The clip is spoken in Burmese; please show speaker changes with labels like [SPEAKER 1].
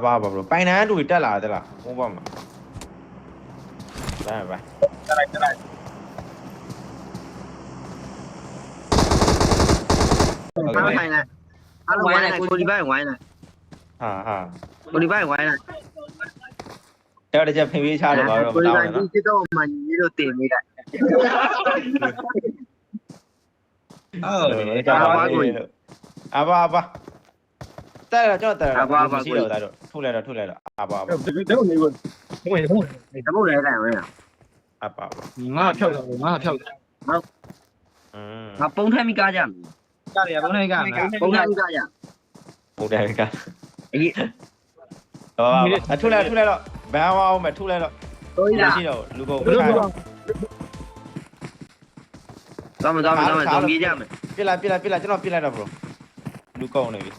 [SPEAKER 1] ဘာဘရိုပိုင်နန်းတူတက်လာတဲ့လားဟိုဘမှာလာပါ
[SPEAKER 2] တက်လိုက်
[SPEAKER 3] အားမိုင်းလိုက်အားဝိုင်းလိုက်ကိုဒီဘက်ဝိုင်းလိုက်
[SPEAKER 1] ဟာ
[SPEAKER 3] ကိုဒီဘက်ဝိုင်းလိုက်
[SPEAKER 1] အဲ့ဒါကြဖိပေးချတယ်ဘာလို့မ
[SPEAKER 3] ကိုဒီ
[SPEAKER 1] တော
[SPEAKER 3] ဘ
[SPEAKER 1] င်း
[SPEAKER 3] က်
[SPEAKER 1] လဲ
[SPEAKER 3] ဒီစစ်တော့မှညီတို့တင်နေလိုက်
[SPEAKER 1] အဘာတဲ့တော့တဲ့မရှိတော့ဒါတော့ထုတ်လိုက်တော့အဘာ
[SPEAKER 2] တော့နေဝင်ဝင်
[SPEAKER 3] တပုတ်လဲလိုက်ဝင်
[SPEAKER 1] အဘာ
[SPEAKER 2] ငါဖြောက်တယ်ငါဖြောက်တယ်
[SPEAKER 3] ငါပုံထက်မိကားကြမယ်
[SPEAKER 2] ကြားရဘုန်းကြီးက
[SPEAKER 3] ပုံထက်မိကားကြ
[SPEAKER 1] ဟုတ်တယ်က
[SPEAKER 3] အေး
[SPEAKER 1] ဘာထုတ်လိုက်တော့ဘန်အောင်မယ်ထုတ်လိုက်တော့
[SPEAKER 3] တို့ရ
[SPEAKER 1] ရှိတော့လူကုန်
[SPEAKER 3] တော့မပြေးကြမယ်
[SPEAKER 1] ပြစ်လိုက်ကျွန်တော်ပြစ်လိုက်တော့ bro လူကုန်နေပြီ